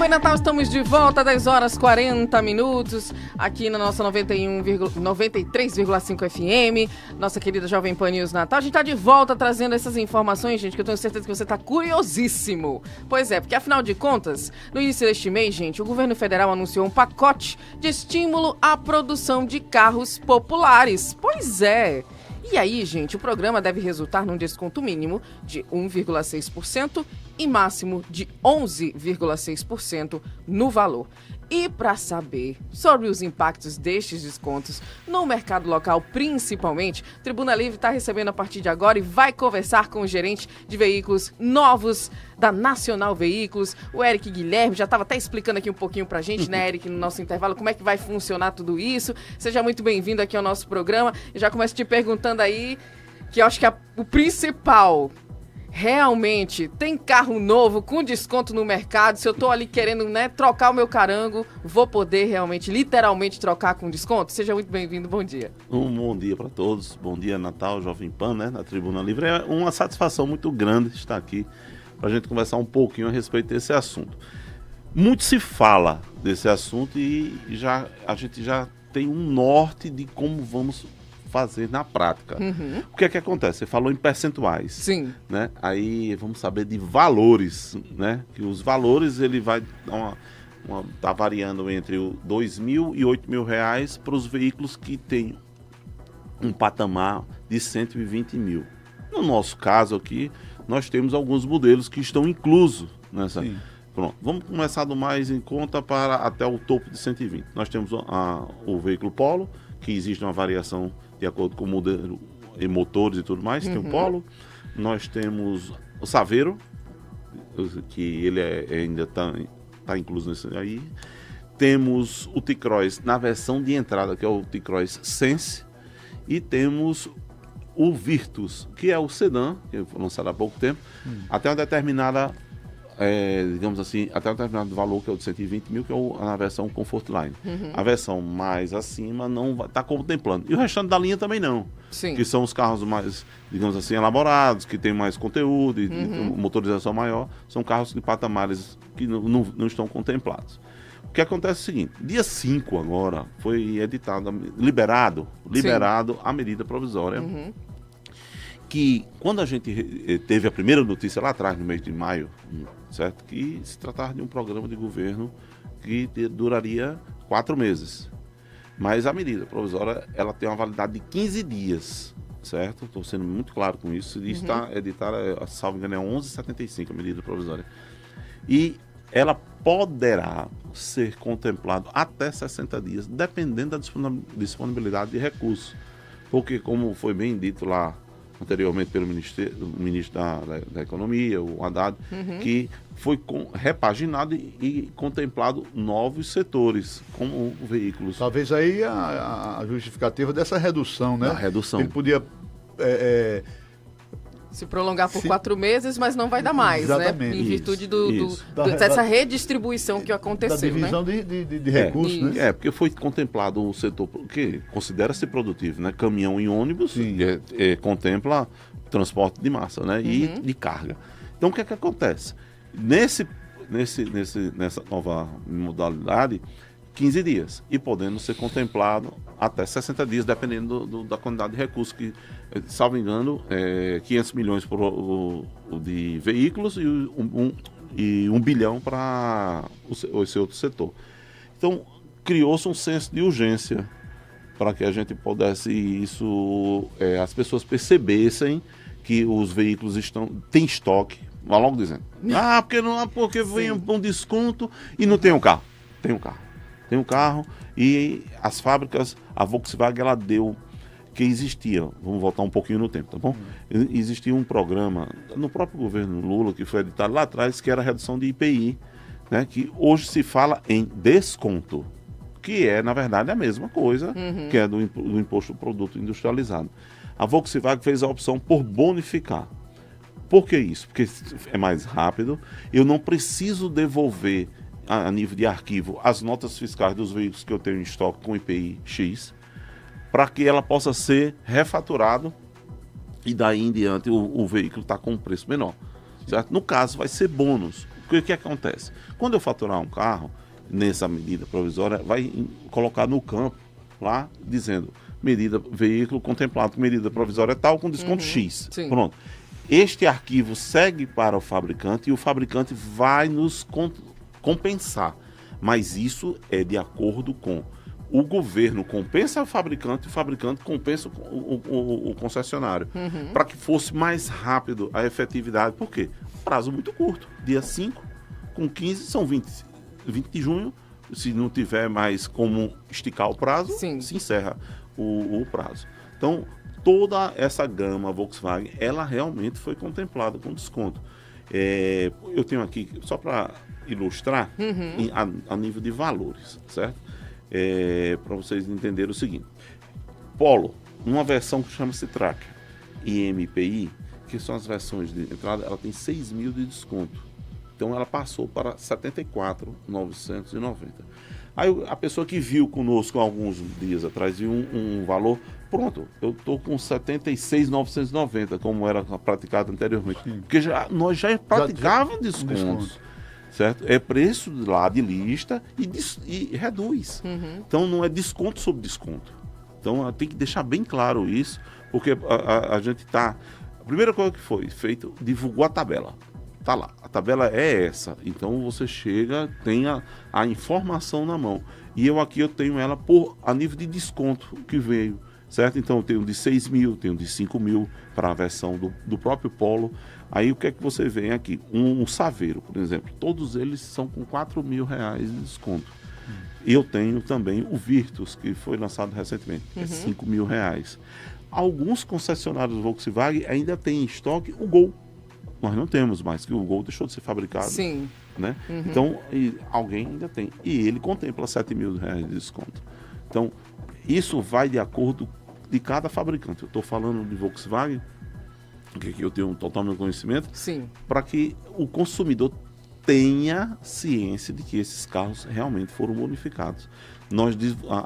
Oi, Natal, estamos de volta, 10 horas 40 minutos, aqui na nossa 93,5 FM, nossa querida Jovem Pan News Natal. A gente tá de volta trazendo essas informações, gente, que eu tenho certeza que você tá curiosíssimo. Pois é, porque afinal de contas, no início deste mês, gente, o governo federal anunciou um pacote de estímulo à produção de carros populares. Pois é. E aí, gente, o programa deve resultar num desconto mínimo de 1,6% e máximo de 11,6% no valor. E para saber sobre os impactos destes descontos no mercado local, principalmente, Tribuna Livre está recebendo a partir de agora e vai conversar com o gerente de veículos novos da Nacional Veículos, o Eric Guilherme. Já estava até explicando aqui um pouquinho para a gente, né, Eric, no nosso intervalo, como é que vai funcionar tudo isso. Seja muito bem-vindo aqui ao nosso programa. Eu já começo te perguntando aí, que eu acho que o principal... Realmente, tem carro novo com desconto no mercado? Se eu tô ali querendo, né, trocar o meu carango, vou poder realmente, literalmente, trocar com desconto? Seja muito bem-vindo, bom dia. Um bom dia para todos, bom dia Natal, Jovem Pan, né, na Tribuna Livre. É uma satisfação muito grande estar aqui para a gente conversar um pouquinho a respeito desse assunto. Muito se fala desse assunto e a gente já tem um norte de como vamos fazer na prática. Uhum. O que é que acontece? Você falou em percentuais. Sim. Né? Aí vamos saber de valores, né? Que os valores ele vai dar tá variando entre R$2.000 e R$8.000 para os veículos que têm um patamar de 120 mil. No nosso caso aqui, nós temos alguns modelos que estão inclusos nessa. Sim. Pronto, vamos começar do mais em conta para até o topo de 120. Nós temos o veículo Polo, que existe uma variação de acordo com o modelo e motores e tudo mais. Tem o Polo. Nós temos o Saveiro, que ele ainda está incluso nesse aí. Temos o T-Cross na versão de entrada, que é o T-Cross Sense. E temos o Virtus, que é o sedã, que foi lançado há pouco tempo, até uma determinada... digamos assim, até um determinado valor, que é o de 120 mil, que é na versão Comfort Line. A versão mais acima não vai estar contemplando. E o restante da linha também não. Sim. Que são os carros mais, digamos assim, elaborados, que tem mais conteúdo e motorização maior. São carros de patamares que não estão contemplados. O que acontece é o seguinte: dia 5 agora foi liberado a medida provisória. Que quando a gente teve a primeira notícia lá atrás, no mês de maio, certo? Que se tratava de um programa de governo que duraria 4 meses. Mas a medida provisória, ela tem uma validade de 15 dias, certo? Estou sendo muito claro com isso. E está editada, salvo engano, é 11,75 a medida provisória. E ela poderá ser contemplada até 60 dias, dependendo da disponibilidade de recursos. Porque, como foi bem dito lá anteriormente pelo ministro da Economia, o Haddad, que foi repaginado e contemplado novos setores, como veículos. Talvez aí a justificativa dessa redução, né? A redução. Ele podia... se prolongar por 4 meses, mas não vai dar mais, exatamente, né? Em virtude dessa redistribuição que aconteceu, da divisão, né? de recursos, né? Porque foi contemplado o setor que considera-se produtivo, né? Caminhão e ônibus, contempla transporte de massa, né? E de carga. Então, o que é que acontece? Nessa nova modalidade, 15 dias, e podendo ser contemplado até 60 dias, dependendo da quantidade de recursos, que, salvo engano, 500 milhões de veículos e 1 bilhão para esse outro setor. Então, criou-se um senso de urgência para que a gente pudesse as pessoas percebessem que os veículos têm estoque, vai logo dizendo, porque vem um desconto e não tem um carro. Tem um carro e as fábricas, a Volkswagen, ela deu, que existia, vamos voltar um pouquinho no tempo, tá bom? Existia um programa no próprio governo Lula, que foi editado lá atrás, que era a redução de IPI, né? Que hoje se fala em desconto, que é, na verdade, a mesma coisa, que é do Imposto do Produto Industrializado. A Volkswagen fez a opção por bonificar. Por que isso? Porque é mais rápido, eu não preciso devolver a nível de arquivo as notas fiscais dos veículos que eu tenho em estoque com IPI X, para que ela possa ser refaturado e daí em diante o veículo está com um preço menor. Certo? No caso, vai ser bônus. Porque o que acontece? Quando eu faturar um carro, nessa medida provisória, vai colocar no campo, lá, dizendo, veículo contemplado com medida provisória tal, com desconto X. Sim. Pronto. Este arquivo segue para o fabricante e o fabricante vai nos compensar. Mas isso é de acordo com o governo compensa o fabricante compensa o concessionário. Para que fosse mais rápido a efetividade. Por quê? Prazo muito curto. Dia 5, com 15, são 20 de junho. Se não tiver mais como esticar o prazo, Sim. se encerra o prazo. Então, toda essa gama Volkswagen, ela realmente foi contemplada com desconto. Eu tenho aqui, só para ilustrar, a nível de valores, certo? Para vocês entenderem o seguinte. Polo, uma versão que chama-se Tracker e MPI, que são as versões de entrada, ela tem 6 mil de desconto. Então ela passou para 74.990. Aí a pessoa que viu conosco alguns dias atrás viu um valor, pronto, eu estou com 76.990, como era praticado anteriormente. Sim. Porque nós já praticávamos descontos. Certo? É preço lá de lista e reduz. Então não é desconto sobre desconto. Então tem que deixar bem claro isso, porque a gente está... A primeira coisa que foi feito, divulgou a tabela. Tá lá, a tabela é essa. Então você chega, tem a informação na mão. E eu tenho ela a nível de desconto que veio, certo? Então eu tenho de 6 mil, tenho de 5 mil para a versão do próprio Polo. Aí o que é que você vê aqui? Um Saveiro, por exemplo, todos eles são com 4 mil reais de desconto. E eu tenho também o Virtus, que foi lançado recentemente, que é 5 mil reais. Alguns concessionários Volkswagen ainda têm em estoque o Gol. Nós não temos mais, que o Gol deixou de ser fabricado. Sim. Né? Então, alguém ainda tem. E ele contempla 7 mil reais de desconto. Então, isso vai de acordo de cada fabricante. Eu estou falando de Volkswagen, que eu tenho um total meu conhecimento, para que o consumidor tenha ciência de que esses carros realmente foram bonificados.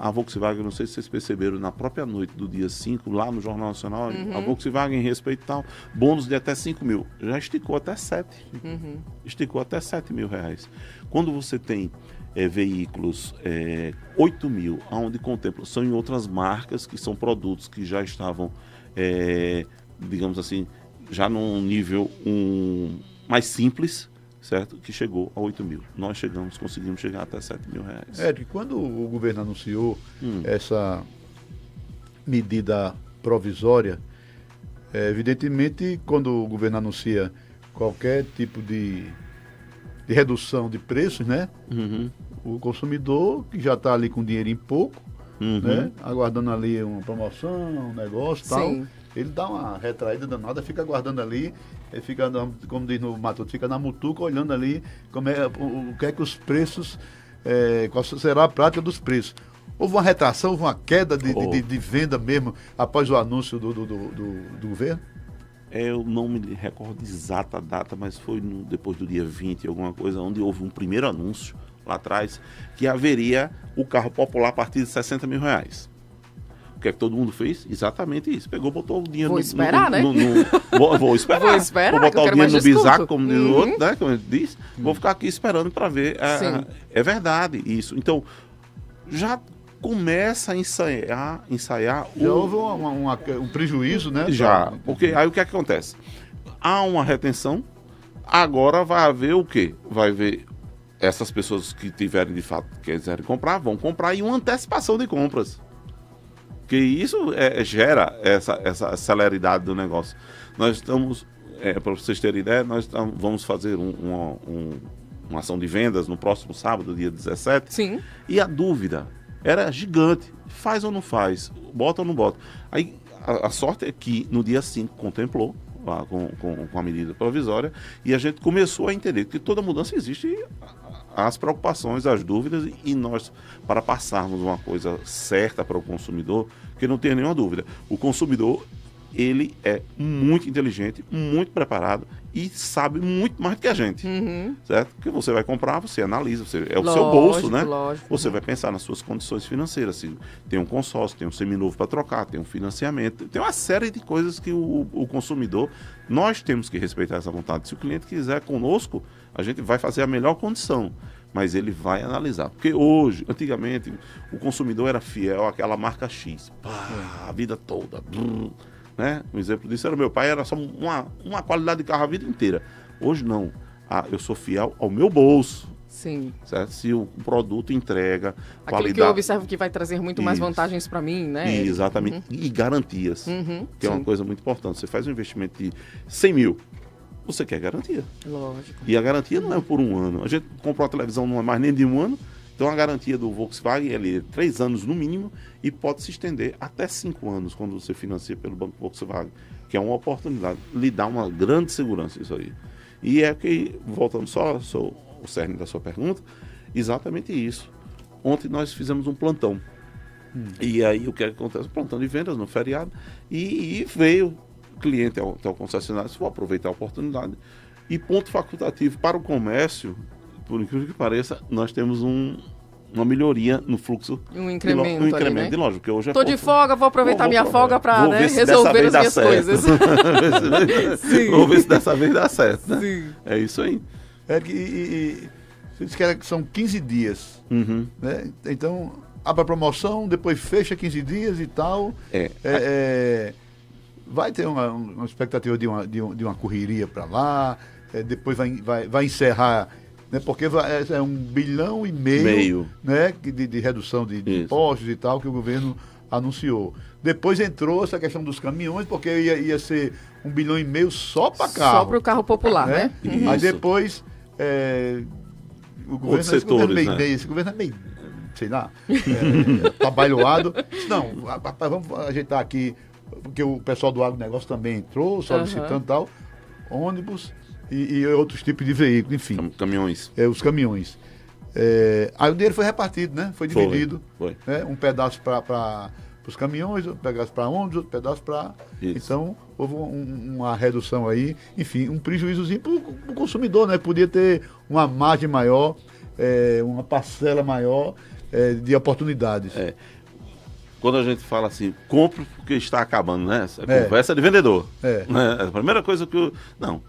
A Volkswagen, não sei se vocês perceberam, na própria noite do dia 5, lá no Jornal Nacional, a Volkswagen, em respeito tal, bônus de até 5 mil. Já esticou até 7. Esticou até 7 mil reais. Quando você tem veículos 8 mil, onde contempla, são em outras marcas, que são produtos que já estavam, digamos assim, já num nível mais simples, certo? Que chegou a 8 mil. Nós conseguimos chegar até 7 mil reais. Quando o governo anunciou essa medida provisória, evidentemente, quando o governo anuncia qualquer tipo de redução de preços, né? O consumidor, que já está ali com dinheiro em pouco, né? Aguardando ali uma promoção, um negócio e tal, ele dá uma retraída danada, fica aguardando ali, ele fica, como diz no Matuto, fica na mutuca olhando ali o que é que os preços, qual será a prática dos preços. Houve uma retração, houve uma queda de venda mesmo após o anúncio do governo? Eu não me recordo exata a data, mas foi depois do dia 20, alguma coisa, onde houve um primeiro anúncio lá atrás, que haveria o carro popular a partir de 60 mil reais. O que é que todo mundo fez? Exatamente isso. Pegou, botou o dinheiro Vou esperar, né? Vou esperar. Vou esperar, vou botar o dinheiro no bisaco, como diz o outro, né? Como ele diz. Vou ficar aqui esperando para ver. É verdade isso. Então, já começa a ensaiar já houve um prejuízo, né? Já. Porque aí o que é que acontece? Há uma retenção, agora vai haver o quê? Vai haver essas pessoas que tiverem de fato, quiserem comprar, vão comprar e uma antecipação de compras. Que isso gera essa celeridade do negócio. Nós estamos, para vocês terem ideia, vamos fazer uma ação de vendas no próximo sábado, dia 17. Sim. E a dúvida era gigante. Faz ou não faz? Bota ou não bota? Aí a sorte é que no dia 5 contemplou lá, com a medida provisória e a gente começou a entender que toda mudança existe as preocupações, as dúvidas, e nós, para passarmos uma coisa certa para o consumidor, que não tenha nenhuma dúvida, o consumidor ele é muito inteligente, muito preparado e sabe muito mais do que a gente, certo? Porque você vai comprar, você analisa, é o seu bolso, né? Lógico, você vai pensar nas suas condições financeiras, se tem um consórcio, tem um seminovo para trocar, tem um financiamento, tem uma série de coisas que o consumidor, nós temos que respeitar essa vontade. Se o cliente quiser conosco, a gente vai fazer a melhor condição, mas ele vai analisar. Porque hoje, antigamente, o consumidor era fiel àquela marca X, a vida toda, né? Um exemplo disso era meu pai, era só uma qualidade de carro a vida inteira. Hoje não. Eu sou fiel ao meu bolso. Sim. Certo? Se o produto entrega aquilo qualidade... que eu observo que vai trazer muito mais vantagens para mim, né? Exatamente. E garantias, que é uma sim. coisa muito importante. Você faz um investimento de 100 mil, você quer garantia. Lógico. E a garantia não é por um ano. A gente comprou a televisão, não é mais nem de um ano. Então a garantia do Volkswagen é 3 anos no mínimo e pode se estender até 5 anos quando você financia pelo Banco Volkswagen, que é uma oportunidade, lhe dá uma grande segurança isso aí. E é que, voltando só o cerne da sua pergunta, exatamente isso. Ontem nós fizemos um plantão. E aí o que acontece? Plantão de vendas no feriado e veio cliente até o concessionário, vou aproveitar a oportunidade. E ponto facultativo para o comércio, por incrível que pareça, nós temos uma melhoria no fluxo. Um incremento, ali, né? né? De loja, porque hoje Tô de folga, vou aproveitar minha folga para resolver as minhas coisas. Vamos ver se dessa vez dá certo, né? Sim. É isso aí. Você disse que são 15 dias, né? Então, abre a promoção, depois fecha 15 dias e tal. Vai ter uma expectativa de uma correria para lá, depois vai encerrar, né? Porque é 1,5 bilhão, né? De redução de impostos e tal, que o governo anunciou. Depois entrou essa questão dos caminhões, porque ia ser 1,5 bilhão só para carro. Só para o carro popular, né? Aí depois o governo, outros setores, esse governo é meio, sei lá, trabalhoado. Não, rapaz, vamos ajeitar aqui, porque o pessoal do agronegócio também entrou, solicitando tal, ônibus e outros tipos de veículos, enfim. Caminhões. Os caminhões. Aí o dinheiro foi repartido, né? Foi dividido. Foi. Né? Um pedaço para os caminhões, um pedaço para ônibus, outro pedaço para... Então, houve uma redução aí, enfim, um prejuízozinho para o consumidor, né? Podia ter uma margem maior, uma parcela maior de oportunidades. Quando a gente fala assim, compre porque está acabando, né? Essa conversa de vendedor. Né? A primeira coisa que Não.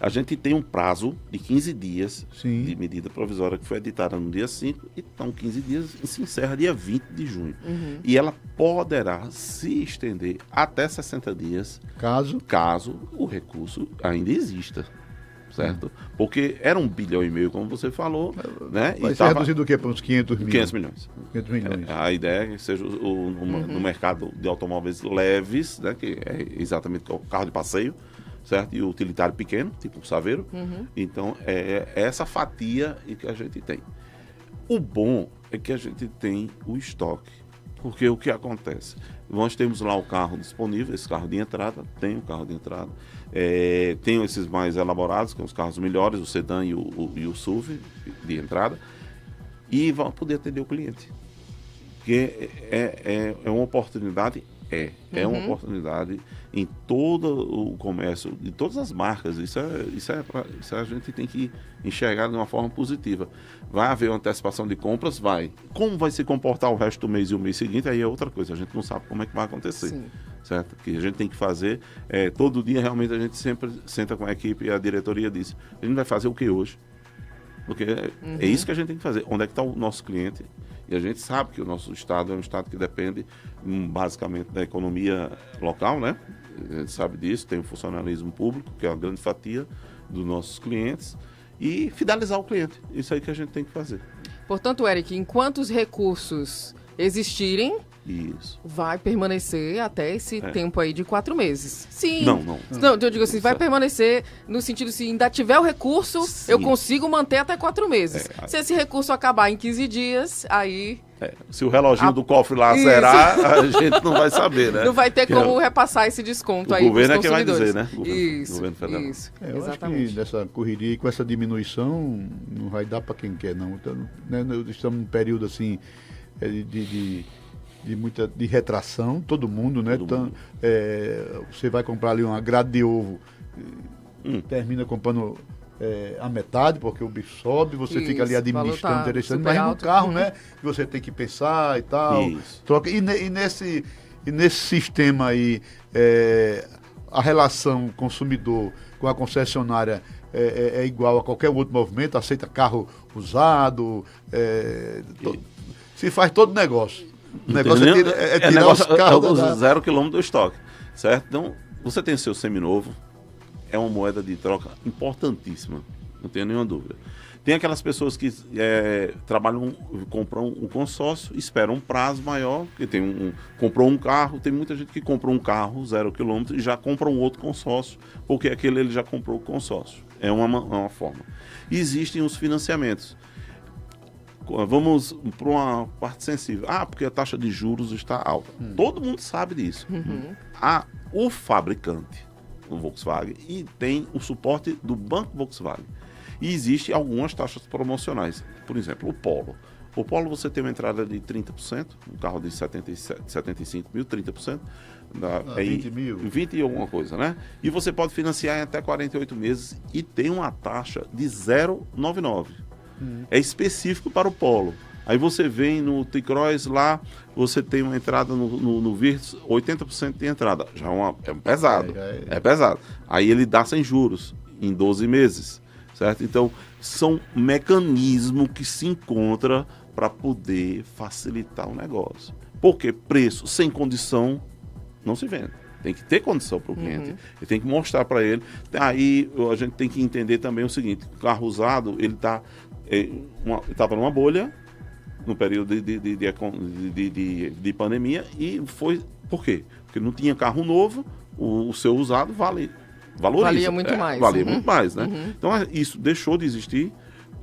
A gente tem um prazo de 15 dias de medida provisória que foi editada no dia 5, então 15 dias e se encerra dia 20 de junho. E ela poderá se estender até 60 dias, caso o recurso ainda exista. Certo? Porque era 1,5 bilhão, como você falou, né? Vai ser reduzido o quê? Para uns 500 milhões? 500 milhões. 500 milhões. A ideia é que seja no mercado de automóveis leves, né? Que é exatamente o carro de passeio, certo? E o utilitário pequeno, tipo o Saveiro. Então, é essa fatia que a gente tem. O bom é que a gente tem o estoque. Porque o que acontece? Nós temos lá o carro disponível, esse carro de entrada, tem o carro de entrada. Tem esses mais elaborados, que são os carros melhores, o sedã e o SUV de entrada. E vão poder atender o cliente. Porque é uma oportunidade. É uma oportunidade em todo o comércio, de todas as marcas. Isso a gente tem que enxergar de uma forma positiva. Vai haver uma antecipação de compras? Vai. Como vai se comportar o resto do mês e o mês seguinte? Aí é outra coisa. A gente não sabe como é que vai acontecer. Sim. Certo? O que a gente tem que fazer, todo dia realmente a gente sempre senta com a equipe e a diretoria diz, a gente vai fazer o que hoje? Porque é isso que a gente tem que fazer. Onde é que está o nosso cliente? E a gente sabe que o nosso estado é um estado que depende basicamente da economia local, né? A gente sabe disso, tem o funcionalismo público, que é uma grande fatia dos nossos clientes, e fidelizar o cliente. Isso aí que a gente tem que fazer. Portanto, Eric, enquanto os recursos existirem, isso. vai permanecer até esse tempo aí de 4 meses. Sim. Não, eu digo assim, vai permanecer no sentido, se ainda tiver o recurso, eu consigo manter até 4 meses. Se esse recurso acabar em 15 dias, aí... Se o reloginho do cofre lá zerar, a gente não vai saber, né? Não vai ter como repassar esse desconto aí. O governo é quem vai dizer, né? Governo federal. Isso. Eu acho que dessa correria e com essa diminuição, não vai dar para quem quer, não. Então, né, estamos num período assim de de retração, todo mundo, né? Todo mundo. Você vai comprar ali uma grade de ovo, termina comprando a metade, porque o bicho sobe, você fica ali administrando, interessante, mas no carro, né? Você tem que pensar e tal. Troca. E nesse sistema aí, a relação consumidor com a concessionária é igual a qualquer outro movimento, aceita carro usado, se faz todo negócio. O negócio é tirar os carros 0 km do estoque, certo? Então, você tem seu seminovo, é uma moeda de troca importantíssima, não tenho nenhuma dúvida. Tem aquelas pessoas que compram um consórcio, esperam um prazo maior, que comprou um carro, tem muita gente que comprou um carro 0 km e já compra um outro consórcio, porque aquele ele já comprou o consórcio. É uma forma. E existem os financiamentos. Vamos para uma parte sensível. Porque a taxa de juros está alta. Todo mundo sabe disso. O fabricante, o Volkswagen, e tem o suporte do Banco Volkswagen. E existem algumas taxas promocionais. Por exemplo, o Polo. O Polo você tem uma entrada de 30%, um carro de 75 mil, 30%. 20 mil. 20 e alguma coisa, né? E você pode financiar em até 48 meses e tem uma taxa de 0,99. É específico para o Polo. Aí você vem no T-Cross lá, você tem uma entrada no Virtus, 80% de entrada. Já é pesado. É pesado. Aí ele dá sem juros, em 12 meses. Certo? Então, são mecanismos que se encontram para poder facilitar o negócio. Porque preço sem condição não se vende. Tem que ter condição para o cliente. E tem que mostrar para ele. Aí a gente tem que entender também o seguinte: o carro usado, ele estava numa bolha no período de pandemia, e foi por quê? Porque não tinha carro novo, o seu usado valia muito mais. Valia muito mais, né? Então isso deixou de existir,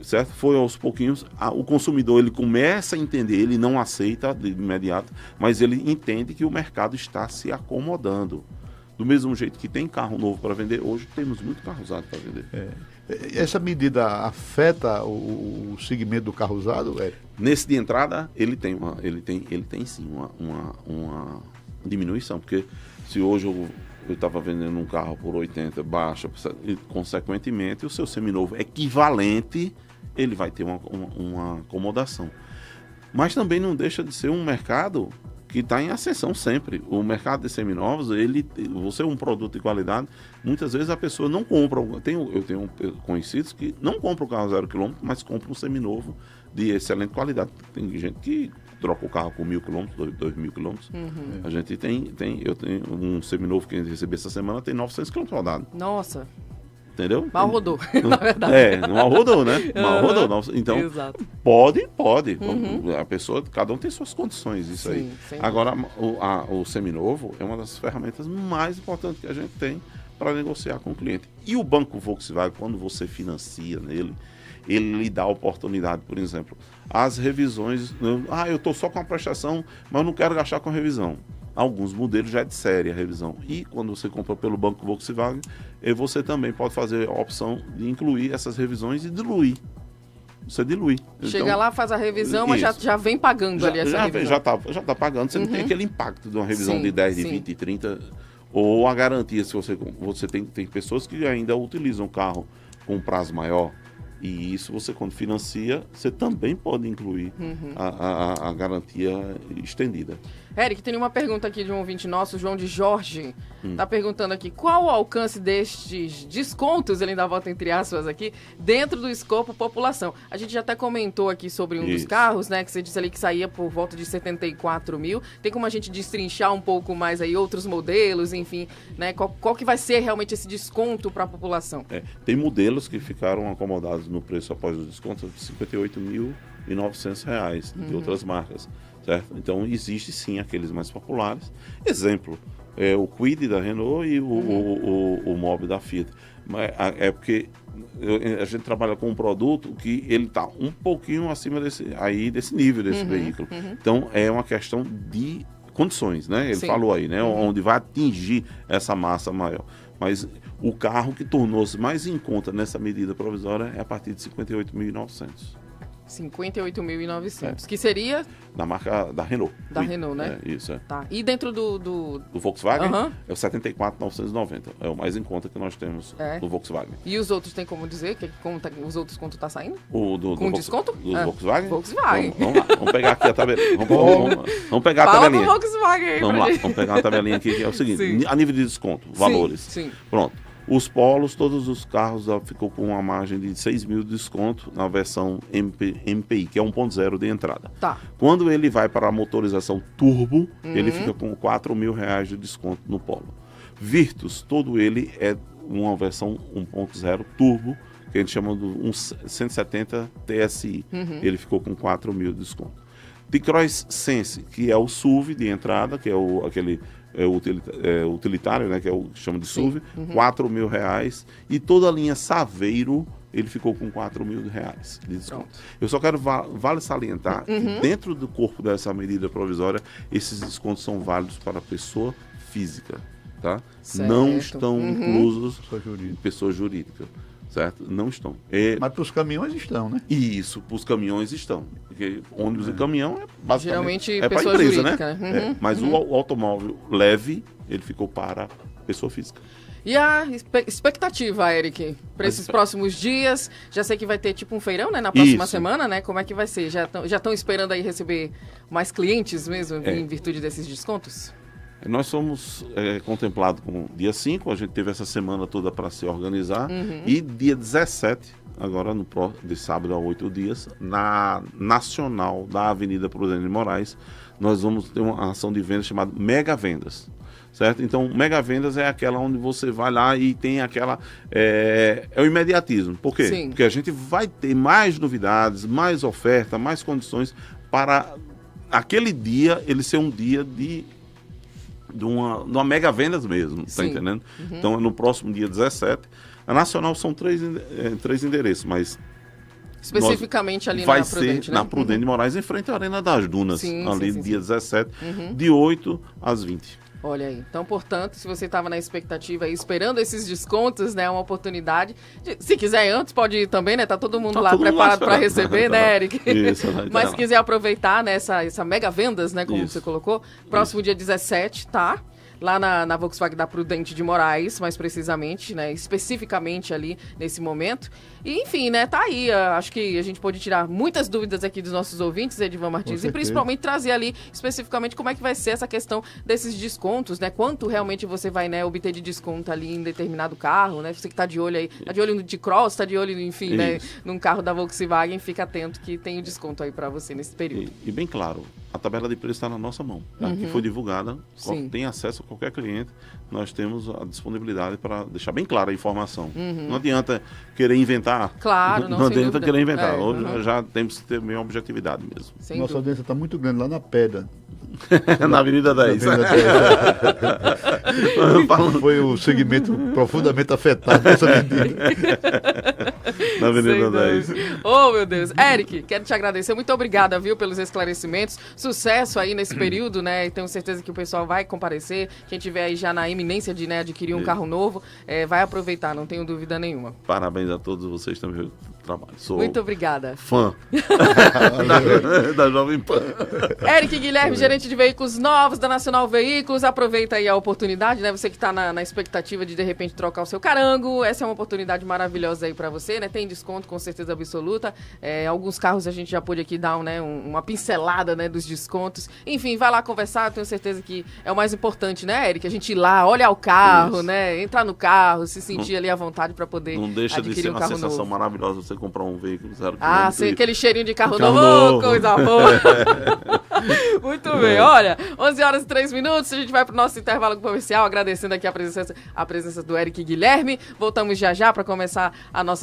certo? Foi aos pouquinhos, o consumidor ele começa a entender, ele não aceita de imediato, mas ele entende que o mercado está se acomodando. Do mesmo jeito que tem carro novo para vender, hoje temos muito carro usado para vender. Essa medida afeta o segmento do carro usado? Nesse de entrada, ele tem sim uma diminuição, porque se hoje eu estava vendendo um carro por 80, baixa, e, consequentemente, o seu seminovo equivalente, ele vai ter uma acomodação. Mas também não deixa de ser um mercado que está em ascensão sempre. O mercado de seminovos, você é um produto de qualidade, muitas vezes a pessoa não compra. Eu tenho conhecidos que não compram o carro 0 km, mas compram um seminovo de excelente qualidade. Tem gente que troca o carro com 1.000 km, 2.000 km. A gente eu tenho um seminovo que a gente recebeu essa semana, tem 900 km rodado. Nossa. Entendeu? Mal rodou, na verdade. Mal rodou, né? Mal rodou. Então, exato. pode. A pessoa, cada um tem suas condições, isso aí. Agora, o seminovo é uma das ferramentas mais importantes que a gente tem para negociar com o cliente. E o Banco Volkswagen, quando você financia nele, ele lhe dá a oportunidade, por exemplo, as revisões. Eu estou só com a prestação, mas não quero gastar com a revisão. Alguns modelos já é de série a revisão. E quando você compra pelo Banco Volkswagen, você também pode fazer a opção de incluir essas revisões e diluir. Você dilui. Chega então, lá, faz a revisão, mas já vem pagando ali essa revisão. Já está pagando. Você não tem aquele impacto de uma revisão de 10, de 20, de 30. Ou a garantia, se você tem pessoas que ainda utilizam o carro com um prazo maior. E isso você, quando financia, você também pode incluir a garantia estendida. Eric, tem uma pergunta aqui de um ouvinte nosso, João de Jorge. Está perguntando aqui, qual o alcance destes descontos, ele ainda volta entre aspas aqui, dentro do escopo população? A gente já até comentou aqui sobre um dos carros, né, que você disse ali que saía por volta de 74 mil. Tem como a gente destrinchar um pouco mais aí outros modelos, enfim, né? Qual que vai ser realmente esse desconto para a população? Tem modelos que ficaram acomodados no preço após o desconto de R$ 58.900 de outras marcas. Certo? Então, existe sim aqueles mais populares. Exemplo, o Kwid da Renault e o Mobi da Fiat. Mas é porque a gente trabalha com um produto que ele está um pouquinho acima desse nível desse veículo. Então, é uma questão de condições, né? Ele falou aí, né? Onde vai atingir essa massa maior. Mas o carro que tornou-se mais em conta nessa medida provisória é a partir de 58.900. 58.900. Que seria? Da marca da Renault. Da Renault, né? Isso, é. Tá. E dentro do Volkswagen é o 74.990. É o mais em conta que nós temos do Volkswagen. E os outros tem como dizer? Os outros quanto tá saindo? Com desconto? Do Volkswagen? Volkswagen. Vamos lá, vamos pegar aqui a tabelinha. Vamos pegar a tabelinha. Fala do Volkswagen aí, vamos lá, vamos pegar uma tabelinha aqui que é o seguinte. A nível de desconto, valores. Sim. Pronto. Os Polos, todos os carros ficou com uma margem de 6 mil de desconto na versão MPI, que é 1.0 de entrada. Tá. Quando ele vai para a motorização turbo, ele fica com 4 mil reais de desconto no Polo. Virtus, todo ele é uma versão 1.0 turbo, que a gente chama de 170 TSI. Ele ficou com 4 mil de desconto. T-Cross Sense, que é o SUV de entrada, que é aquele utilitário, né, que é o que chama de SUV, 4 mil reais. E toda a linha Saveiro, ele ficou com 4 mil reais de desconto. Pronto. Eu só quero vale salientar que dentro do corpo dessa medida provisória, esses descontos são válidos para a pessoa física, tá? Certo. Não estão inclusos pessoa jurídica. Certo? Não estão. Mas para os caminhões estão, né? Isso, para os caminhões estão. Porque ônibus e caminhão é basicamente geralmente para a empresa, jurídica, né? Mas o automóvel leve, ele ficou para pessoa física. E a expectativa, Eric, para esses próximos dias? Já sei que vai ter tipo um feirão, né? Na próxima semana, né? Como é que vai ser? Já estão esperando aí receber mais clientes mesmo em virtude desses descontos? Nós somos contemplados com dia 5, a gente teve essa semana toda para se organizar, e dia 17, agora de sábado a 8 dias, na Nacional da Avenida Prudente de Moraes, nós vamos ter uma ação de vendas chamada Mega Vendas, certo? Então, Mega Vendas é aquela onde você vai lá e tem aquela... É o imediatismo. Por quê? Sim. Porque a gente vai ter mais novidades, mais oferta, mais condições para aquele dia, ele ser um dia de uma mega vendas mesmo, tá entendendo? Então, no próximo dia 17, a Nacional são três endereços, mas... Especificamente ali vai na Prudente, ser né? na Prudente de Moraes, em frente à Arena das Dunas, dia 17, de 8 às 20. Olha aí. Então, portanto, se você estava na expectativa aí, esperando esses descontos, né, uma oportunidade. Se quiser antes, pode ir também, né? Tá todo mundo lá preparado para receber, né, Eric? Isso, mas se quiser aproveitar, né, essa mega vendas, né, como você colocou, próximo dia 17, tá? Lá na Volkswagen da Prudente de Moraes, mais precisamente, né, especificamente ali nesse momento. E, enfim, né, tá aí. Acho que a gente pode tirar muitas dúvidas aqui dos nossos ouvintes, Edivan Martins, e principalmente trazer ali especificamente como é que vai ser essa questão desses descontos, né, quanto realmente você vai, né, obter de desconto ali em determinado carro, né, você que tá de olho aí, tá de olho no T-Cross, tá de olho, enfim, né, num carro da Volkswagen, fica atento que tem o desconto aí para você nesse período. E bem claro, a tabela de preço está na nossa mão, tá? Que foi divulgada, tem acesso a qualquer cliente, nós temos a disponibilidade para deixar bem clara a informação. Não adianta querer inventar. Claro, não adianta dúvida. querer inventar. Hoje já temos que ter meio objetividade mesmo. Nossa audiência está muito grande lá na Pedra. Na Avenida 10. Foi o segmento profundamente afetado por essa medida. Na Avenida 10. Oh, meu Deus. Eric, quero te agradecer. Muito obrigada, viu, pelos esclarecimentos. Sucesso aí nesse período, né? E tenho certeza que o pessoal vai comparecer. Quem tiver aí já na iminência de, né, adquirir um carro novo, vai aproveitar, não tenho dúvida nenhuma. Parabéns a todos vocês também pelo trabalho. Sou muito obrigada. Fã da Jovem Pan. Eric Guilherme, gerente de veículos novos da Nacional Veículos. Aproveita aí a oportunidade, né? Você que está na expectativa de repente trocar o seu carango. Essa é uma oportunidade maravilhosa aí para você, né? Tem desconto com certeza absoluta. Alguns carros a gente já pôde aqui dar uma pincelada, né, dos descontos. Enfim, vai lá conversar. Tenho certeza que é o mais importante, né, Eric? A gente ir lá, olhar o carro, né? Entrar no carro, se sentir ali à vontade para poder adquirir um carro novo. Não deixa de ser uma sensação maravilhosa você comprar um veículo 0 km. Ah, sim, aquele cheirinho de carro novo. Coisa boa. Muito bem, olha, 11h03, a gente vai pro nosso intervalo comercial, agradecendo aqui a presença do Eric Guilherme. Voltamos já para começar a nossa